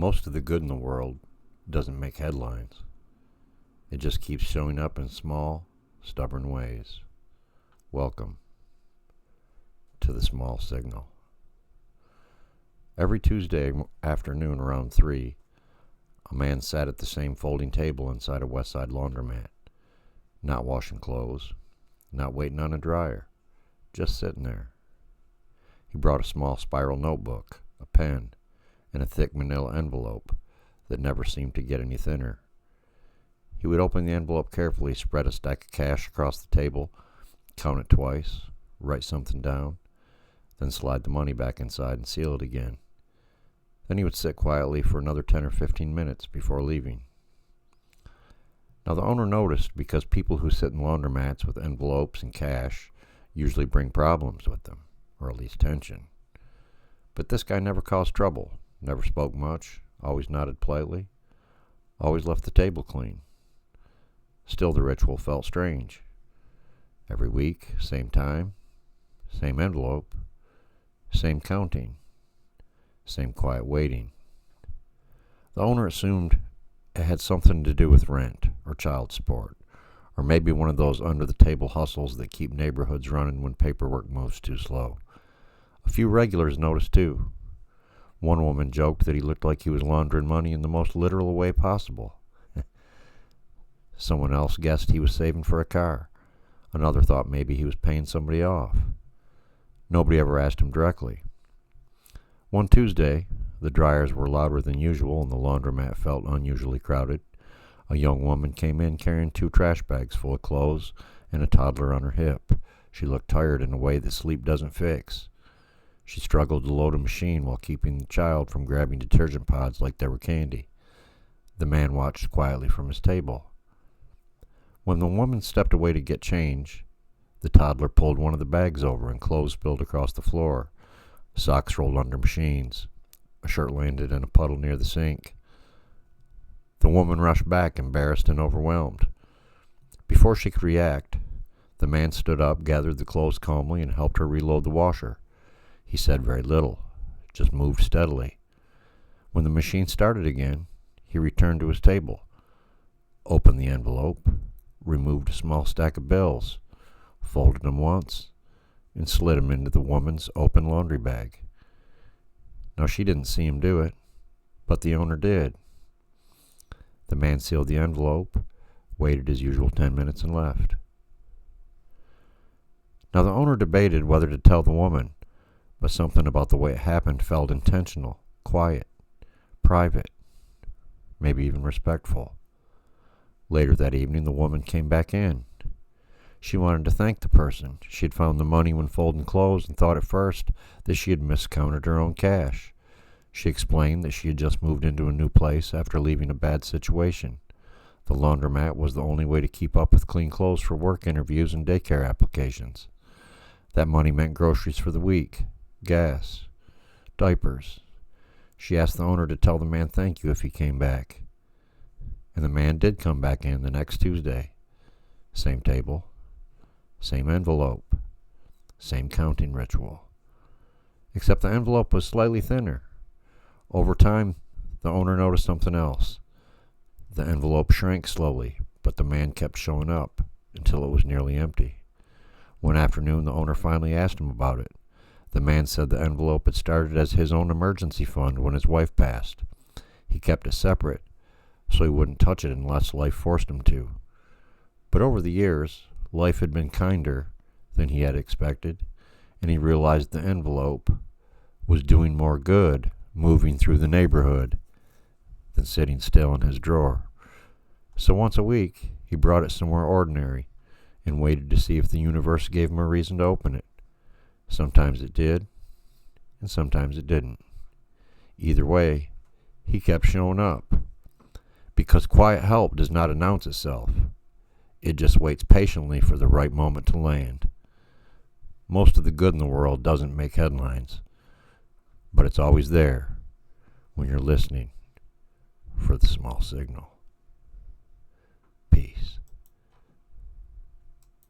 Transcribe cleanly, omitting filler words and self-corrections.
Most of the good in the world doesn't make headlines. It just keeps showing up in small, stubborn ways. Welcome to the small signal. Every Tuesday afternoon around 3, a man sat at the same folding table inside a West Side laundromat, not washing clothes, not waiting on a dryer, just sitting there. He brought a small spiral notebook, a pen, and a thick manila envelope that never seemed to get any thinner. He would open the envelope carefully, spread a stack of cash across the table, count it twice, write something down, then slide the money back inside and seal it again. Then he would sit quietly for another 10 or 15 minutes before leaving. Now the owner noticed because people who sit in laundromats with envelopes and cash usually bring problems with them, or at least tension. But this guy never caused trouble, never spoke much, always nodded politely, always left the table clean. Still the ritual felt strange. Every week, same time, same envelope, same counting, same quiet waiting. The owner assumed it had something to do with rent or child support, or maybe one of those under-the-table hustles that keep neighborhoods running when paperwork moves too slow. A few regulars noticed too. One woman joked that he looked like he was laundering money in the most literal way possible. Someone else guessed he was saving for a car. Another thought maybe he was paying somebody off. Nobody ever asked him directly. One Tuesday, the dryers were louder than usual and the laundromat felt unusually crowded. A young woman came in carrying 2 trash bags full of clothes and a toddler on her hip. She looked tired in a way that sleep doesn't fix. She struggled to load a machine while keeping the child from grabbing detergent pods like they were candy. The man watched quietly from his table. When the woman stepped away to get change, the toddler pulled one of the bags over and clothes spilled across the floor. Socks rolled under machines. A shirt landed in a puddle near the sink. The woman rushed back, embarrassed and overwhelmed. Before she could react, the man stood up, gathered the clothes calmly, and helped her reload the washer. He said very little, just moved steadily. When the machine started again, he returned to his table, opened the envelope, removed a small stack of bills, folded them once, and slid them into the woman's open laundry bag. Now she didn't see him do it, but the owner did. The man sealed the envelope, waited his usual 10 minutes, and left. Now the owner debated whether to tell the woman, but something about the way it happened felt intentional, quiet, private, maybe even respectful. Later that evening, the woman came back in. She wanted to thank the person. She had found the money when folding clothes and thought at first that she had miscounted her own cash. She explained that she had just moved into a new place after leaving a bad situation. The laundromat was the only way to keep up with clean clothes for work interviews and daycare applications. That money meant groceries for the week, gas, diapers. She asked the owner to tell the man thank you if he came back. And the man did come back in the next Tuesday. Same table, same envelope, same counting ritual. Except the envelope was slightly thinner. Over time, the owner noticed something else. The envelope shrank slowly, but the man kept showing up until it was nearly empty. One afternoon, the owner finally asked him about it. The man said the envelope had started as his own emergency fund when his wife passed. He kept it separate, so he wouldn't touch it unless life forced him to. But over the years, life had been kinder than he had expected, and he realized the envelope was doing more good moving through the neighborhood than sitting still in his drawer. So once a week, he brought it somewhere ordinary and waited to see if the universe gave him a reason to open it. Sometimes it did, and sometimes it didn't. Either way, he kept showing up. Because quiet help does not announce itself. It just waits patiently for the right moment to land. Most of the good in the world doesn't make headlines, but it's always there when you're listening for the small signal.